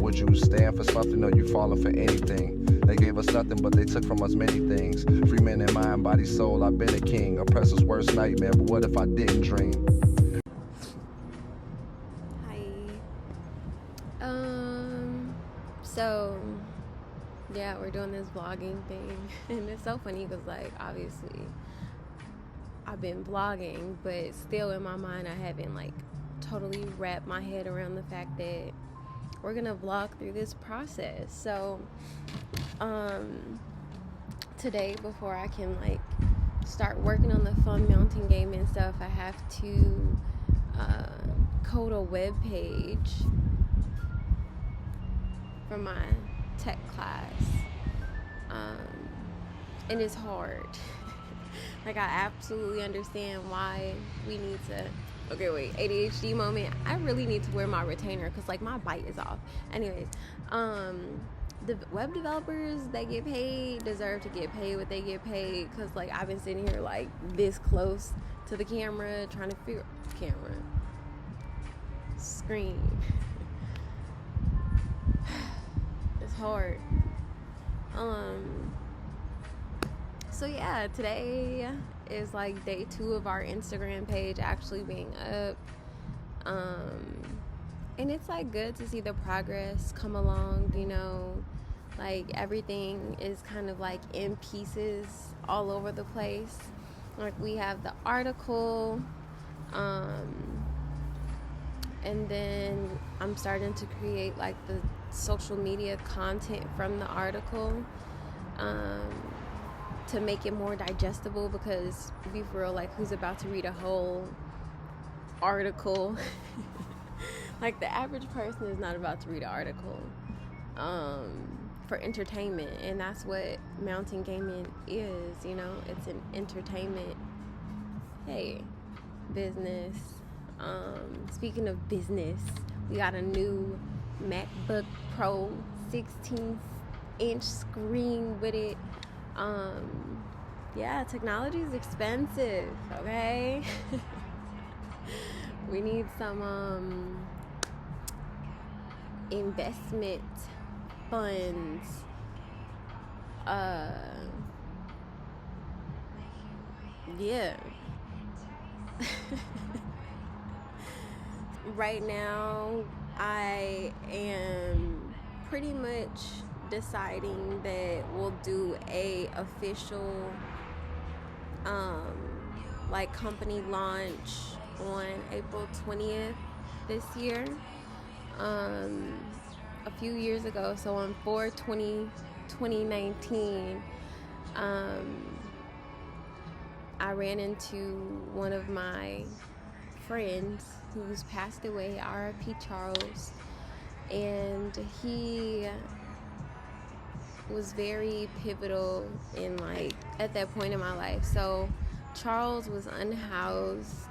would you stand for something or you falling for anything? They gave us nothing, but they took from us many things. Free man in mind, body, soul, I've been a king. Oppressor's worst nightmare, but what if I didn't dream? So yeah, we're doing this vlogging thing, and it's so funny because, like, obviously I've been vlogging, but still in my mind I haven't like totally wrapped my head around the fact that we're gonna vlog through this process. So today, before I can like start working on the fun mountain game and stuff, I have to code a web page for my tech class, and it's hard. Like, I absolutely understand why we need to. Okay, wait, ADHD moment. I really need to wear my retainer because, like, my bite is off. Anyways, the web developers, they get paid, deserve to get paid what they get paid, because, like, I've been sitting here like this close to the camera trying to figure screen. It's hard. So yeah, today is like day 2 of our Instagram page actually being up. And it's like good to see the progress come along, you know, like everything is kind of like in pieces all over the place. Like, we have the article, and then I'm starting to create like the social media content from the article, to make it more digestible, because, to be for real, like, who's about to read a whole article? Like, the average person is not about to read an article for entertainment, and that's what mountain gaming is, you know. It's an entertainment business. Speaking of business, we got a new MacBook Pro 16-inch screen with it. Yeah, technology is expensive, okay? We need some investment funds. Yeah. Right now, I am pretty much deciding that we'll do a official like company launch on April 20th this year. A few years ago, so on 4/20/2019, I ran into one of my friends who's passed away, R.I.P. Charles, and he was very pivotal in, like, at that point in my life. So Charles was unhoused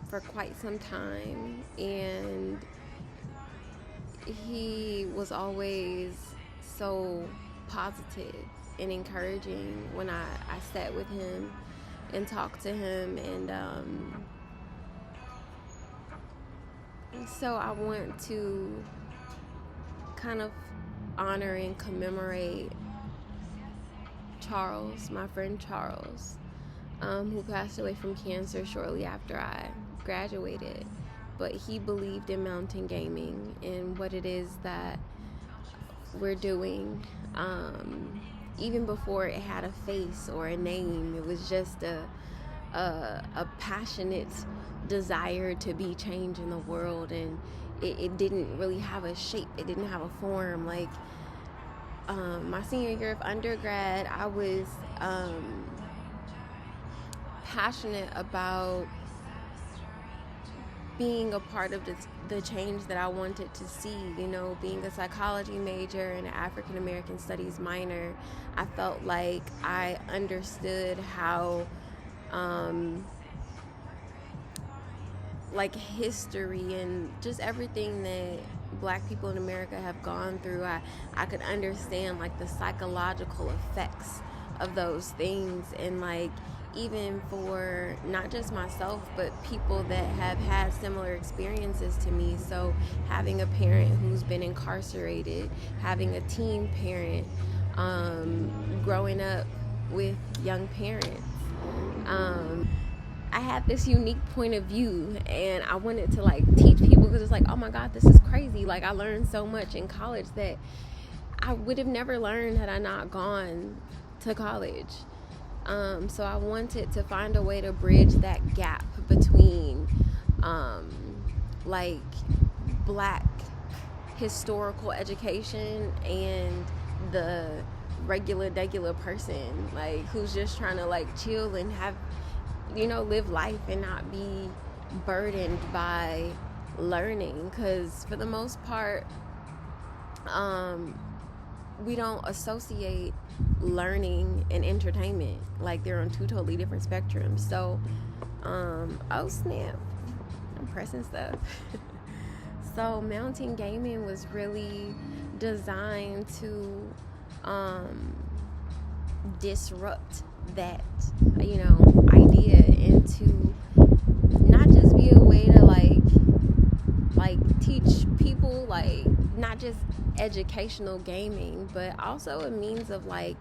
for quite some time, and he was always so positive and encouraging when I sat with him and talked to him, and so I want to kind of honor and commemorate Charles, my friend Charles, who passed away from cancer shortly after I graduated. But he believed in mountain gaming and what it is that we're doing. Even before it had a face or a name, it was just a passionate desire to be change in the world, and it didn't really have a shape. It didn't have a form. Like, my senior year of undergrad, I was passionate about being a part of the change that I wanted to see. You know, being a psychology major and an African American studies minor, I felt like I understood how like history and just everything that Black people in America have gone through. I could understand like the psychological effects of those things, and like even for not just myself, but people that have had similar experiences to me. So having a parent who's been incarcerated, having a teen parent, growing up with young parents. I had this unique point of view, and I wanted to like teach people, because it's like, oh my God, this is crazy. Like, I learned so much in college that I would have never learned had I not gone to college. So I wanted to find a way to bridge that gap between like Black historical education and the regular person, like, who's just trying to like chill and have, live life and not be burdened by learning. Because for the most part, we don't associate learning and entertainment. Like, they're on two totally different spectrums. So oh snap, I'm pressing stuff. So mountain gaming was really designed to disrupt that idea, and to not just be a way to like teach people, like, not just educational gaming, but also a means of like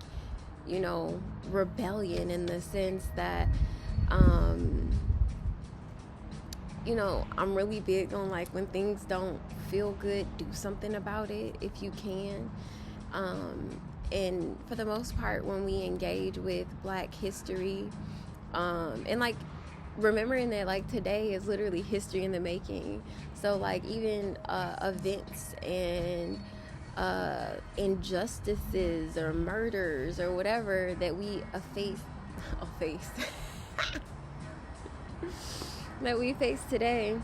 rebellion, in the sense that I'm really big on, like, when things don't feel good, do something about it if you can. And for the most part, when we engage with Black history, and like remembering that like today is literally history in the making. So like even events and injustices or murders or whatever that we that we face today,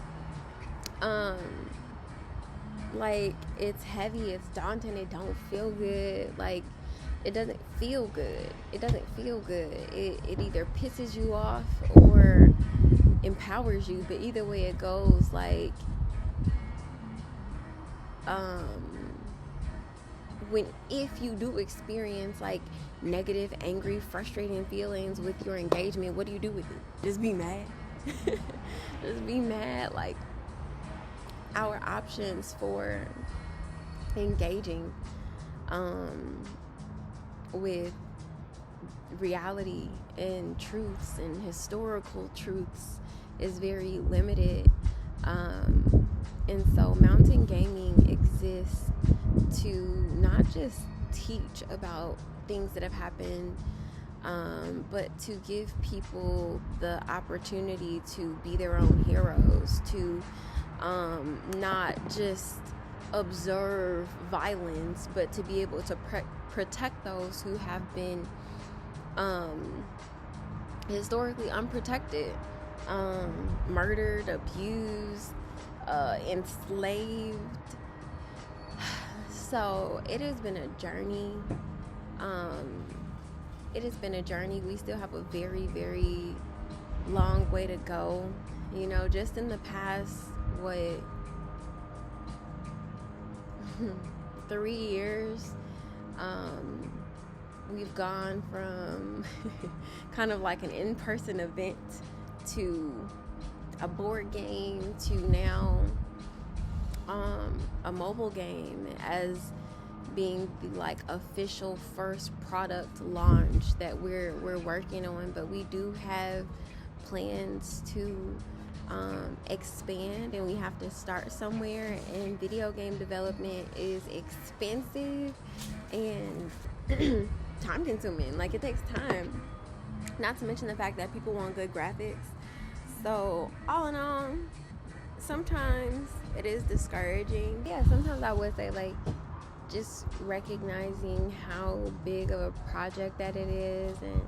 like, it's heavy, it's daunting, it don't feel good. Like, it doesn't feel good. It either pisses you off or empowers you, but either way it goes, like, if you do experience like negative, angry, frustrating feelings with your engagement, what do you do with it? Just be mad. Just be mad. Like, our options for engaging with reality and truths and historical truths is very limited. And so mountain gaming exists to not just teach about things that have happened, but to give people the opportunity to be their own heroes, to not just observe violence, but to be able to protect those who have been historically unprotected, murdered, abused, enslaved. So it has been a journey. We still have a very, very long way to go. Just in the past, 3 years, we've gone from kind of like an in-person event to a board game to now a mobile game as being the like official first product launch that we're working on. But we do have plans to expand, and we have to start somewhere, and video game development is expensive and time consuming. Like, it takes time, not to mention the fact that people want good graphics. So all in all, sometimes it is discouraging. Yeah, sometimes I would say, like, just recognizing how big of a project that it is, and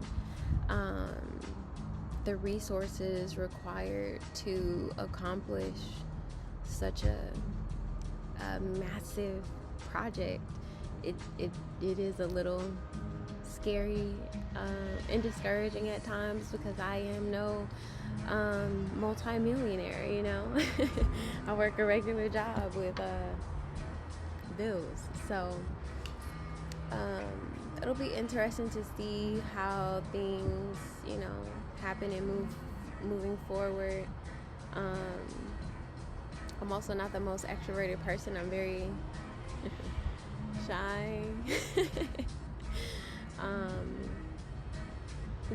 the resources required to accomplish such a massive project. It is a little scary and discouraging at times, because I am no multi-millionaire, I work a regular job with bills. So it'll be interesting to see how things happen and moving forward. I'm also not the most extroverted person. I'm very shy.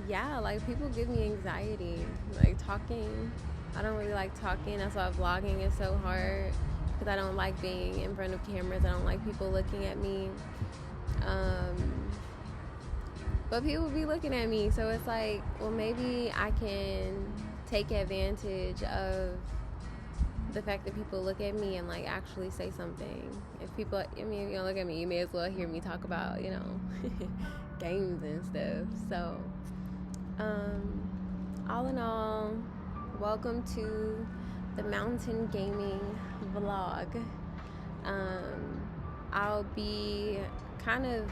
Yeah, like people give me anxiety. Like talking, I don't really like talking. That's why vlogging is so hard, because I don't like being in front of cameras. I don't like people looking at me. But people be looking at me, so it's like, well, maybe I can take advantage of the fact that people look at me and like actually say something. If you don't look at me, you may as well hear me talk about, games and stuff. So, all in all, welcome to the Mountain Gaming vlog. I'll be kind of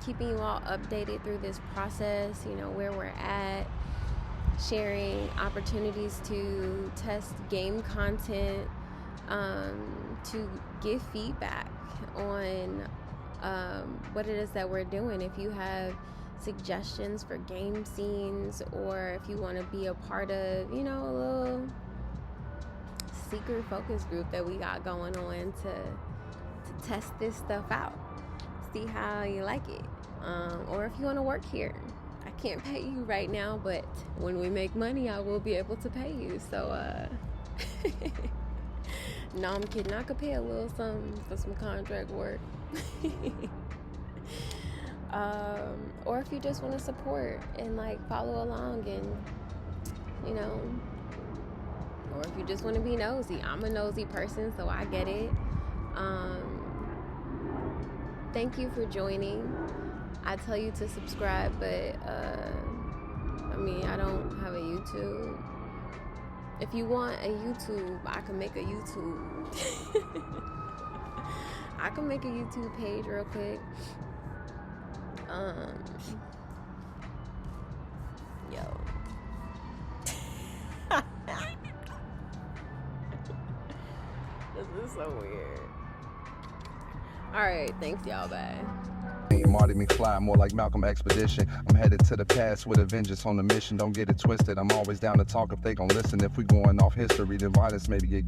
keeping you all updated through this process, where we're at, sharing opportunities to test game content, to give feedback on what it is that we're doing. If you have suggestions for game scenes, or if you want to be a part of, a little secret focus group that we got going on to test this stuff out, see how you like it, or if you want to work here. I can't pay you right now, but when we make money, I will be able to pay you. So, no, I'm kidding. I could pay a little something for some contract work. Or if you just want to support and like follow along, and or if you just want to be nosy. I'm a nosy person, so I get it. Thank you for joining. I tell you to subscribe, but I don't have a YouTube. If you want a YouTube, I can make a YouTube. I can make a YouTube page real quick. Yo. This is so weird. Alright, thanks y'all, bye. Marty McFly, more like Malcolm Expedition. I'm headed to the past with a vengeance on the mission. Don't get it twisted. I'm always down to talk if they gon' listen. If we going off history, then violence maybe get